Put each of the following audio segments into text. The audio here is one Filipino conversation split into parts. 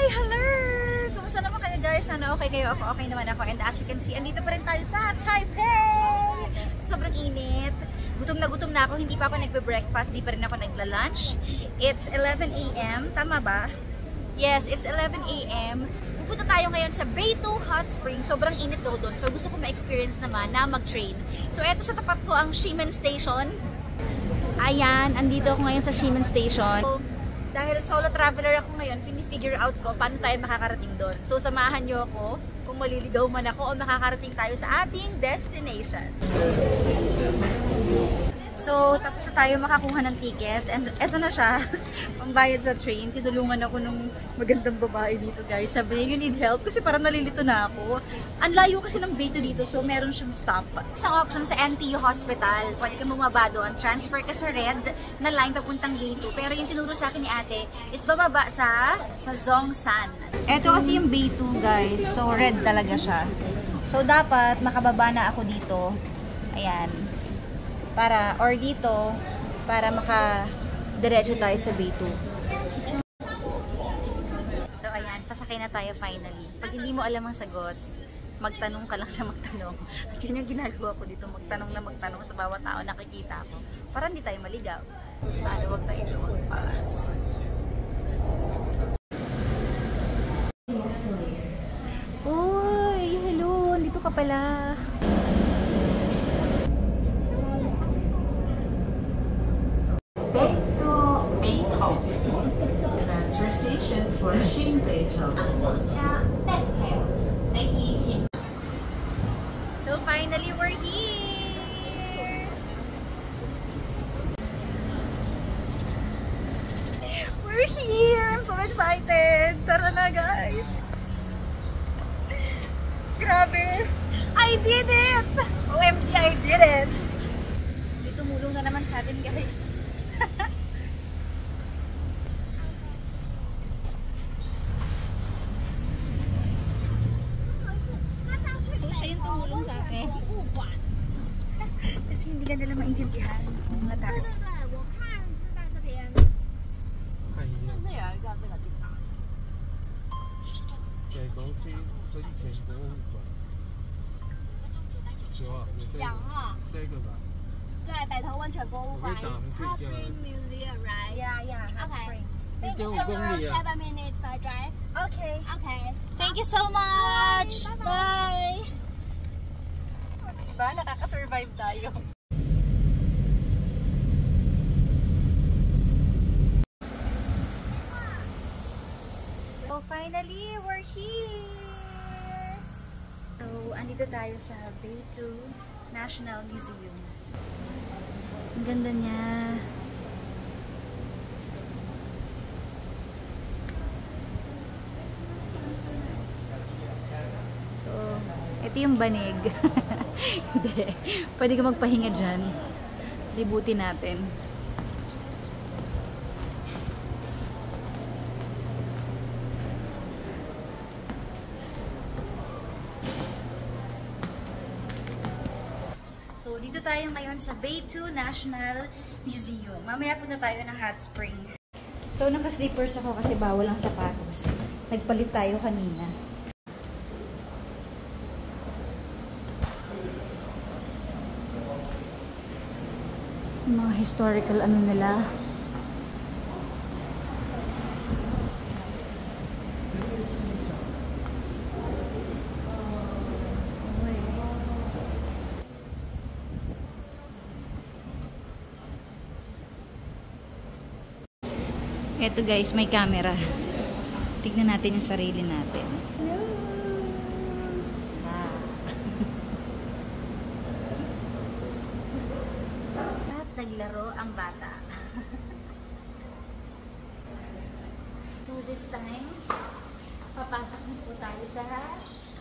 Hello! Kumusta naman kayo guys? Sana okay kayo? Ako okay naman ako. And as you can see, andito pa rin tayo sa Taipei! Sobrang init. Gutom na ako. Hindi pa ako nagbe-breakfast. Hindi pa rin ako nagla-lunch. It's 11 AM. Tama ba? Yes, it's 11 AM. Pupunta tayo ngayon sa Beitou Hot Spring. Sobrang init daw doon. So gusto ko ma-experience naman na mag-train. So eto sa tapat ko ang Ximen Station. Ayan, andito ako ngayon sa Ximen Station. So, dahil solo traveler ako ngayon, pinifigure out ko paano tayo makakarating doon. So samahan nyo ako kung maliligaw man ako o makakarating tayo sa ating destination. So, tapos na tayo makakuha ng ticket. And eto na siya, pambayad sa train. Tinulungan ako nung magandang babae dito guys. Sabi niya, you need help? Kasi parang nalilito na ako. Ang layo kasi ng Beitou dito, so meron siyang stop. Isang option sa NTU Hospital. Pwede ka bumaba doon. Transfer ka sa red na line papuntang Beitou. Pero yung tinuro sa akin ni ate is bababa sa Zhongshan. Eto kasi yung Beitou guys. So, red talaga siya. So, dapat makababa na ako dito. Ayan. Or dito, para maka-diretso tayo sa Beitou. So, ayan, pasakay na tayo finally. Pag hindi mo alam ang sagot, magtanong ka lang na magtanong. At yun yung ginagawa ko dito, magtanong na magtanong sa bawat tao nakikita ko. Para hindi tayo maligaw. Sana huwag tayo lumagpas. Uy, hello, dito ka pala. Transfer station for Xinbeitou. So finally we're here. We're here. I'm so excited. Tara na guys. Grabe. I did it. OMG, I did it. May tumulong na naman sa atin guys. So, siya yung tumulong sa akin. Kasi hindi ka nila maintindihan ang latas. Hot Spring Museum, right? Yeah, Hot Spring. Thank you so much. 7 minutes by drive. Okay. Okay. Thank you so much! Bye! Diba? Nakaka-survive tayo. So finally, we're here! So, andito tayo sa Beitou National Museum. Ang ganda niya. So, ito yung banig. Hindi. Pwede ka magpahinga dyan. Libutin natin. So, dito tayo ngayon sa Beitou National Museum. Mamaya punta tayo ng Hot Spring. So, naka-slippers ako kasi bawal ang sapatos. Nagpalit tayo kanina. Mga historical ano nila. Eto guys, may camera. Tignan natin yung sarili natin. At naglaro ang bata. So this time, papasok na po tayo sa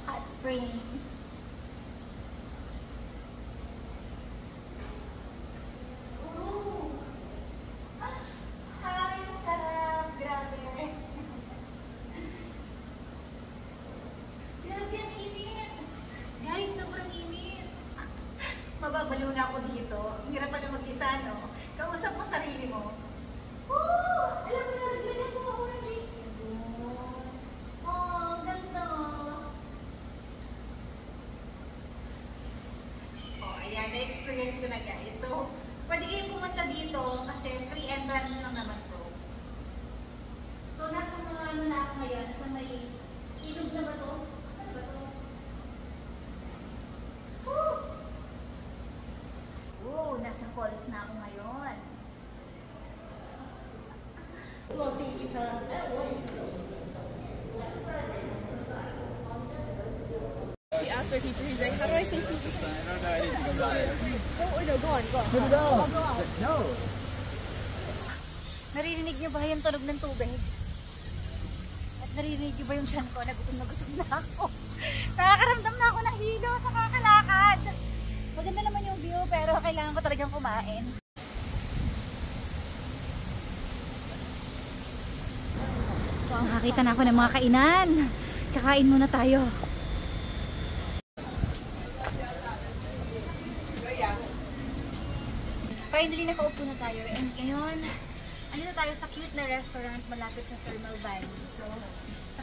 Hot Spring. Mababalo na ako dito. Hirap pala mag-isa, no? Kausap mo sarili mo. Oh! Alam mo na, naglagyan mo ako ng drink. ngayon, nasa may ilog na ba to? Saan ba to? Nasa college na ako ngayon. She asked her teacher, he's like, how do I say teacher? Oh, no, go on. No. Naririnig niyo ba yung tunog ng tubig? At naririnig niyo ba yung tiyan ko? Nagutom na ako. Nakakaramdam na ako ng hilo sa kakalakad. Maganda naman yung view pero kailangan ko talagang kumain. Nakakita na ako ng mga kainan. Kakain muna tayo. Finally, nakaupo na tayo. And ngayon, andito tayo sa cute na restaurant malapit sa Thermal Valley. So,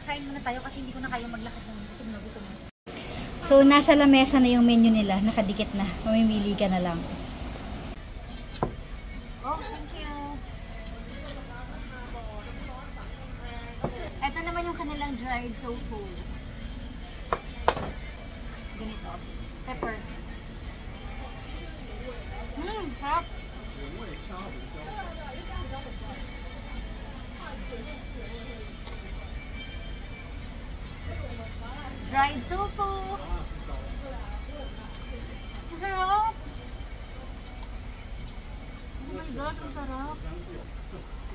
kakain muna tayo kasi hindi ko na kaya maglakad ng gutom na. So, nasa lamesa na yung menu nila. Nakadikit na. Mamimili ka na lang. Oh, thank you. Ito naman yung kanilang dried tofu. Ganito. Pepper. Sarap. Dried tofu. Ang sarap. Oh my gosh, ang sarap.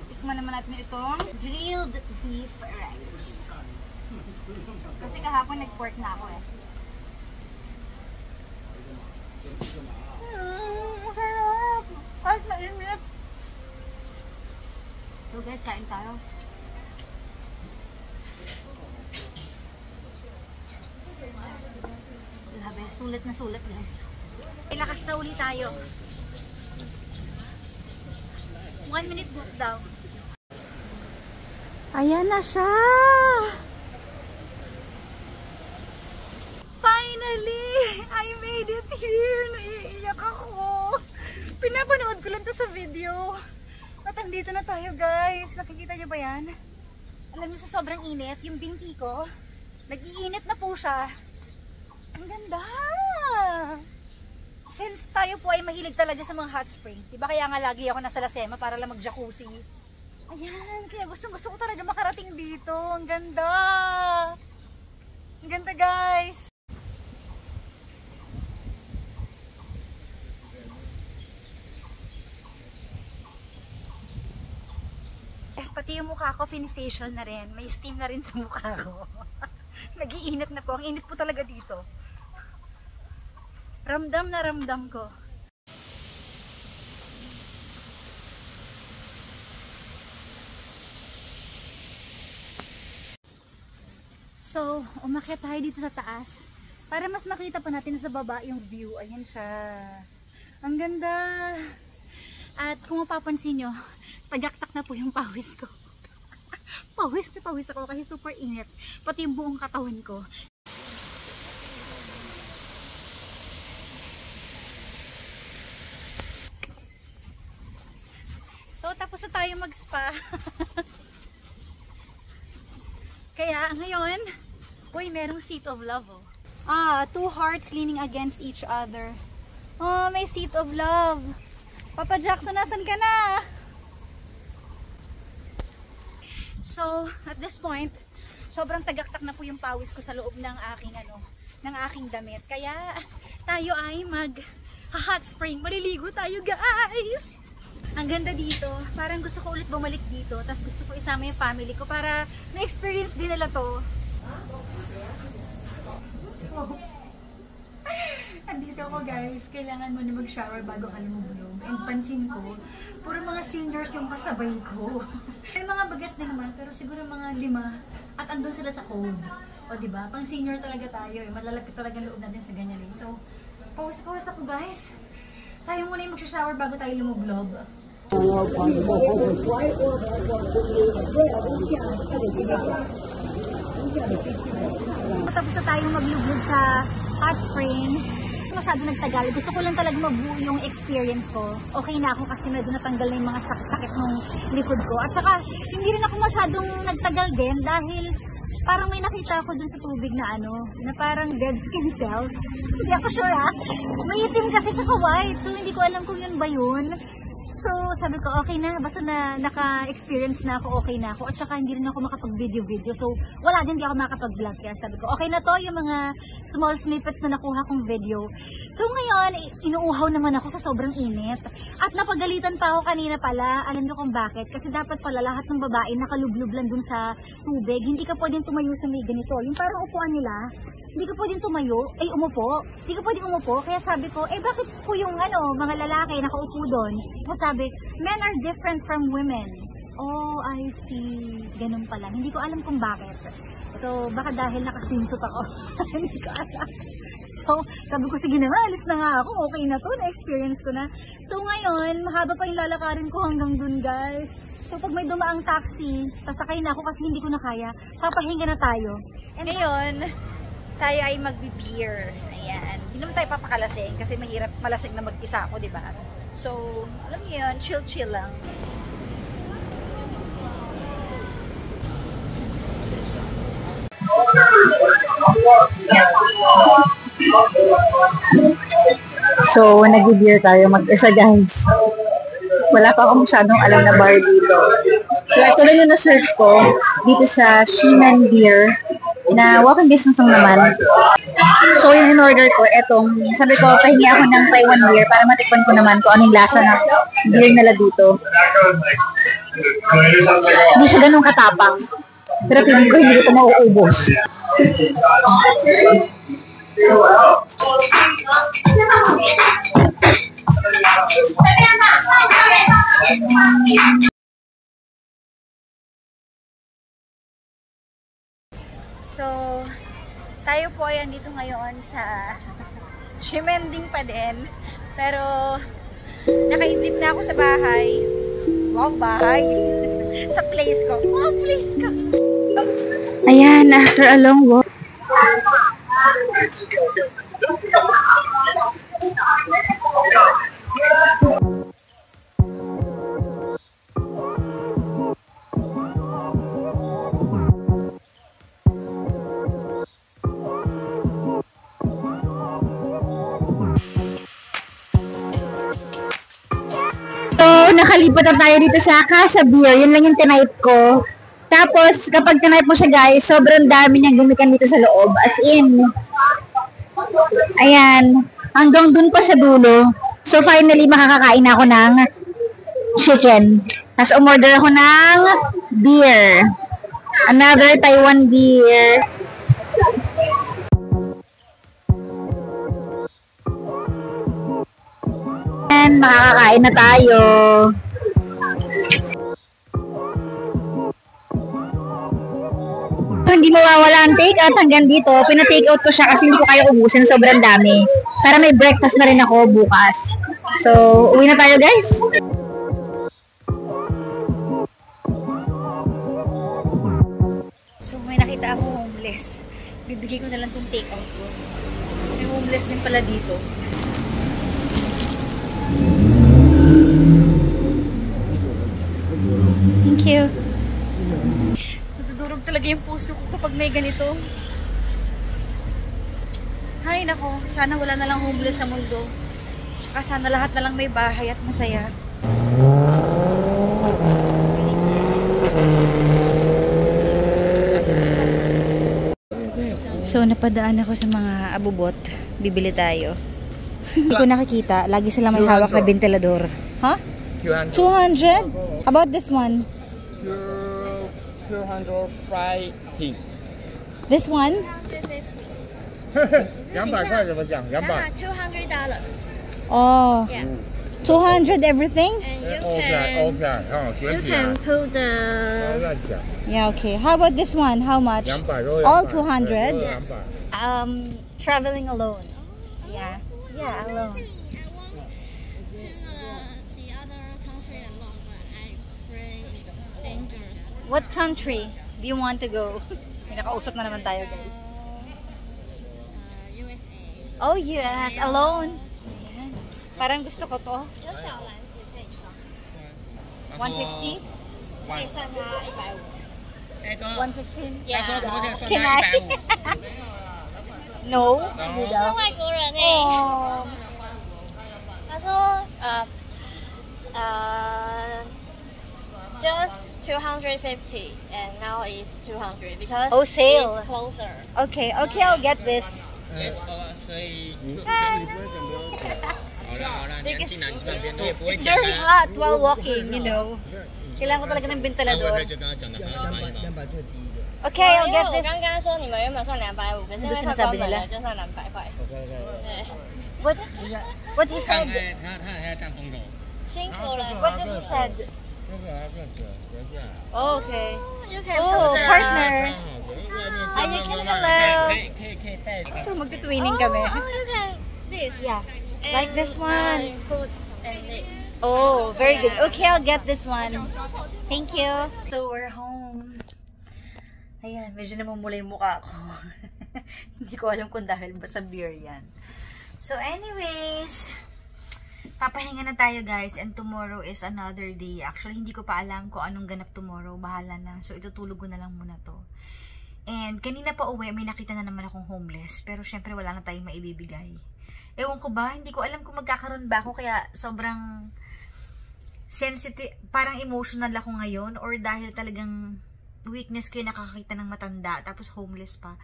Tikman naman natin itong grilled beef rice. Kasi kahapon nag-pork na ako eh. Ang sarap. Kahit mainit. So guys, kain tayo. Grabe, sulit na sulit guys. Lakas na uli tayo. 1 minute book daw. Ayan na siya! Finally! I made it here! Naiiyak ako! Pinapanood ko lang to sa video. At andito na tayo guys. Nakikita niyo ba yan? Alam niyo sa sobrang init, yung binti ko, nag-iinit na po siya. Ang ganda! Since tayo po ay mahilig talaga sa mga hot spring, diba kaya nga lagi ako nasa Lasema para lang mag-jacuzzi. Ayan, kaya gusto ko talaga makarating dito. Ang ganda! Ang ganda guys! Pati yung mukha ko, fini-facial na rin. May steam na rin sa mukha ko. Nag-iinit na po. Ang init po talaga dito. Ramdam na ramdam ko. So, umakyat tayo dito sa taas. Para mas makita pa natin sa baba yung view. Ayan siya. Ang ganda. At kung mapapansin nyo, tagaktak na po yung pawis ko. Pawis na pawis ako kasi super init. Pati yung buong katawan ko. So, tapos na tayo mag-spa. Kaya, ngayon, uy, merong seat of love, oh. Two hearts leaning against each other. Oh, may seat of love. Papa Jackson, nasan ka na? So, at this point, sobrang tagaktak na po yung pawis ko sa loob ng aking damit. Kaya, tayo ay mag-hot spring. Maliligo tayo, guys! Ang ganda dito. Parang gusto ko ulit bumalik dito. Tapos gusto ko isama yung family ko para na-experience din nila to. So, andito ako guys. Kailangan mo na mag-shower bago ka lumulog. And pansin ko, puro mga seniors yung kasabay ko. May mga bagets din naman, pero siguro mga 5. At andun sila sa code. O diba? Pang senior talaga tayo. Malalapit talaga loob natin sa ganyan. So, pause ako guys. Tayo muna yung mag-shower bago tayo lumublob. Tapos na tayong maglublog sa hot spring. masyado nagtagal. Gusto ko lang talaga mabuo yung experience ko. Okay na ako kasi medyo natanggal na yung mga sakit ng likod ko. At saka, hindi rin ako masyadong nagtagal din dahil parang may nakita ako dun sa tubig na na parang dead skin cells. Hindi ako sure May itim kasi sa white. So, hindi ko alam kung yun ba yun. So, sabi ko, okay na. Basta na naka-experience na ako, okay na ako. At saka, hindi rin ako makapag-video. So, wala din, hindi ako makapag-vlog. Kaya sabi ko, okay na to yung mga small snippets na nakuha kong video. So, ngayon, inuuhaw naman ako sa sobrang init. At napagalitan pa ako kanina pala. Alam niyo kung bakit? Kasi dapat pala lahat ng babae nakalublub lang dun sa tubig. Hindi ka pwedeng tumayo sa may ganito. Yung parang upuan nila. Hindi ka pwedeng tumayo, umupo. Hindi ka pwedeng umupo. Kaya sabi ko, bakit po yung mga lalaki nakaupo doon? So sabi, men are different from women. Oh, I see. Ganun pala. Hindi ko alam kung bakit. So, baka dahil nakaswimsuit ako. Hindi ko alam. So, sabi ko, sige na nga, alis na nga ako. Okay na to, na-experience ko na. So, ngayon, mahaba pa yung lalakarin ko hanggang dun, guys. So, pag may dumaang taxi, sasakay na ako kasi hindi ko na kaya. Papahinga na tayo. And ngayon, tayo ay magbi-beer. Ayan. Hindi naman tayo papakalasing kasi mahirap malasing na mag-isa ako, di ba? So, alam niyo yun, chill-chill lang. So, nag-beer tayo mag-isa, guys. Wala pa akong masyadong alam na bar dito. So, ito lang yung na-search ko dito sa Shimen Beer na walking distance lang naman. So, yung in-order ko, etong, sabi ko, pahingi ako ng Taiwan beer para matikman ko naman kung anong lasa ng beer nila dito. Hindi siya ganun katapang. Pero feeling ko hindi ito mauubos. So, tayo po ay andito ngayon sa Shimending pa din. Pero, nakaidlip na ako sa bahay. Wow, bahay! Sa place ko. Wow, place ko! Ayan, after a long walk. Nakalipat na tayo dito sa Casa Beer. Yun lang yung tinipe ko. Tapos, kapag tinipe mo siya, guys, sobrang dami niyang gamitan dito sa loob. As in, ayan, hanggang dun pa sa dulo. So, finally, makakakain ako ng chicken. Tapos, umorder ako ng beer. Another Taiwan beer. And makakakain na tayo. Hindi mawawala ang take-out hanggang dito. Pina-take-out ko siya kasi hindi ko kaya ubusin. Sobrang dami. Para may breakfast na rin ako bukas. So, uwi na tayo, guys. So, may nakita ako homeless. Bibigay ko na lang itong take-out ko. May homeless din pala dito. Thank you. Nadudurog talaga yung puso ko kapag may ganito. Hay nako, sana wala na lang homeless sa mundo. Tsaka sana lahat na lang may bahay at masaya. So, napadaan ako sa mga abubot. Bibili tayo. Hindi ko nakikita. Lagi sila may hawak na ventilador. Huh? 200? How about this one? 200 fried pig. This one? 200块怎么讲？200。 $200. Oh. Yeah. 200 everything? And you OK can OK，you can put the 乱讲。 Yeah, okay. How about this one? How much? 200都 All 200 200? Traveling alone. Yeah. Yeah, alone. I want to the other country alone, but I afraid it's dangerous. What country do you want to go? May nakausap na naman tayo, guys. USA. Oh, yes. Alone. Ayan. Parang gusto ko to. 有小篮子可以装， 150? 可以算它150。 115? 呀， Can I? No? Hindi 是 daw. 外国人哎、 Oh. 他说just 250 and now it's 200 because Oh, sale. it's closer. Okay, okay, I'll get this. 所以 Hi. 好了好了，你要进来你去那边，你也不会 It's 讲 very 的。 hot while walking, you know. Kailangan ko talaga ng 他会 ventilador. 就跟他讲的，还要买嘛。 Okay, I'll 因为 get 我 this. 刚刚说你们原本算250，可是因为它关门了，就算200块。对， What he 看 said? 他还要站风头。辛苦了。 What did he said? 那个还不要讲，等一下。 Oh, okay. You can Oh, put the- partner. 哎， you can hello. 可以带。 So, magtutwining kami. Oh, you can this. Yeah. And, Like this one. Put and this. Oh, very good. Okay, I'll get this one. Thank you. So, we're home. Ayan, medyo namumula yung mukha ko. Hindi ko alam kung dahil ba sa beer yan. So, anyways, papahinga na tayo guys, and tomorrow is another day. Actually, hindi ko pa alam kung anong ganap tomorrow. Bahala na. So, itutulog ko na lang muna to. And kanina pa uwi, may nakita na naman akong homeless. Pero syempre, wala na tayong maibibigay. Ewan ko ba, hindi ko alam kung magkakaroon ba ako, kaya sobrang sensitive, parang emotional ako ngayon, or dahil talagang weakness ko yung nakakakita ng matanda, tapos homeless pa.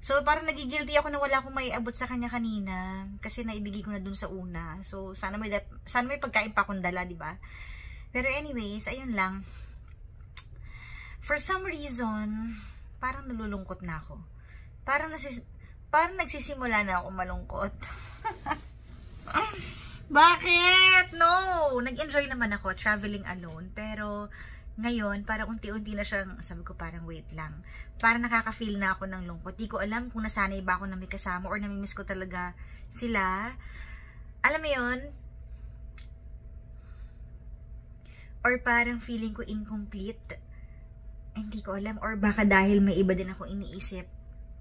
So, parang nagigilty ako na wala akong maiabot sa kanya kanina, kasi naibigay ko na dun sa una. So, sana may pagkain pa akong dala, diba? Pero anyways, ayun lang. For some reason, parang nalulungkot na ako. Parang nagsisimula na ako malungkot. Bakit? No! Nag-enjoy naman ako traveling alone. Pero ngayon, parang unti-unti na siyang, sabi ko parang wait lang. Parang nakaka-feel na ako ng lungkot. Di ko alam kung nasanay ba ako na may kasama or namimiss ko talaga sila. Alam mo yun? Or parang feeling ko incomplete. Hindi ko alam. Or baka dahil may iba din ako iniisip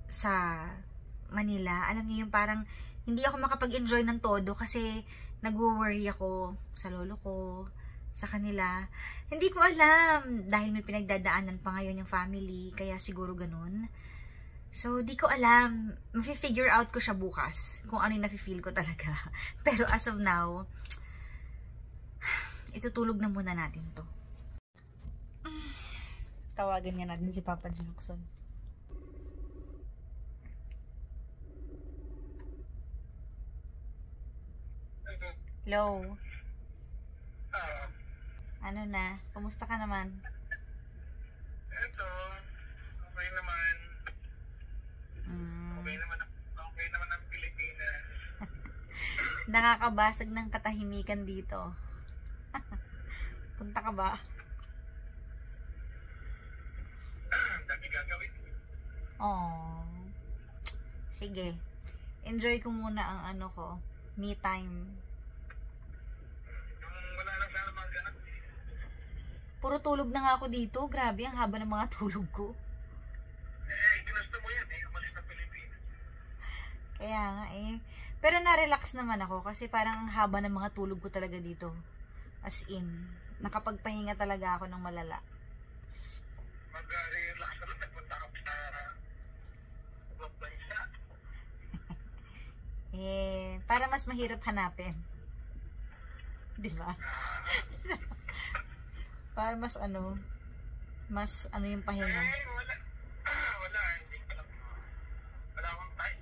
sa Manila. Alam niyo yung parang hindi ako makapag-enjoy ng todo kasi nag-worry ako sa lolo ko, sa kanila. Hindi ko alam dahil may pinagdadaanan pa ngayon yung family, kaya siguro ganun. So, di ko alam. Mafi-figure out ko siya bukas kung ano yung nafi-feel ko talaga. Pero as of now, itutulog na muna natin to. Tawagan nga natin si Papa Jackson. Hello. Ano na? Kumusta ka naman? Ito, okay naman. Okay naman ang Pilipinas. Nakakabasag ng katahimikan dito. Punta ka ba? Dami gagawin. Oh. Sige. Enjoy ko muna ang ano ko, me time. Wala lang sana mga ganap. Puro tulog na nga ako dito. Grabe, ang haba ng mga tulog ko. Ginusto mo yan umalis sa Pilipinas. Kaya nga eh. Pero na-relax naman ako kasi parang ang haba ng mga tulog ko talaga dito. As in, nakapagpahinga talaga ako ng malala. Mag-relax na lang, nagpunta ka sa ibang bansa. Para mas mahirap hanapin. Di ba? Para mas ano yung pahinga. Wala, hindi ko lang. Wala akong time.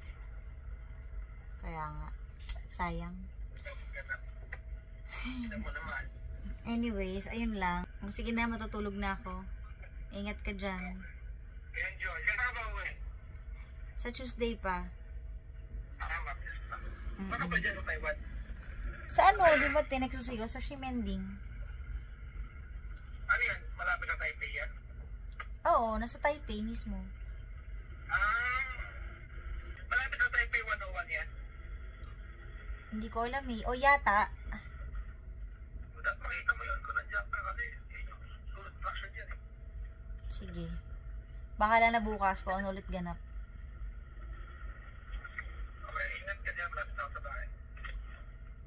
Kaya nga, sayang. Tignan mo naman. Anyways, ayun lang. Sige na, matutulog na ako. Ingat ka dyan. Enjoy. Kaya ka ba uwi? Sa Tuesday pa. Mabilis na. Baka ba dyan sa Taiwan? Sa ano, di ba tinagsusiyo? Sa Ximending. Ano yan? Malapit na Taipei yan? Oo, nasa Taipei mismo. Malapit na Taipei 101 yan? Hindi ko alam eh. O yata. Makita mo yun kung nandiyan ka kasi yung sulit fraction yan eh. Sige. Bahala na bukas pa ulit ganap. Okay, ingat ka dyan.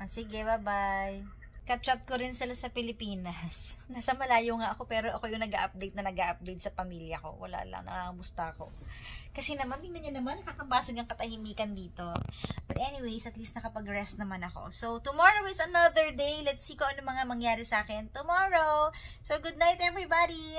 Sige, bye-bye. Catch-up ko rin sila sa Pilipinas. Nasa malayo nga ako, pero ako yung nag-a-update sa pamilya ko. Wala lang, nangangamusta ako. Kasi naman, tingnan niyo naman, nakakabasag ang katahimikan dito. But anyways, at least nakapag-rest naman ako. So, tomorrow is another day. Let's see kung ano mga mangyari sa akin tomorrow. So, good night everybody!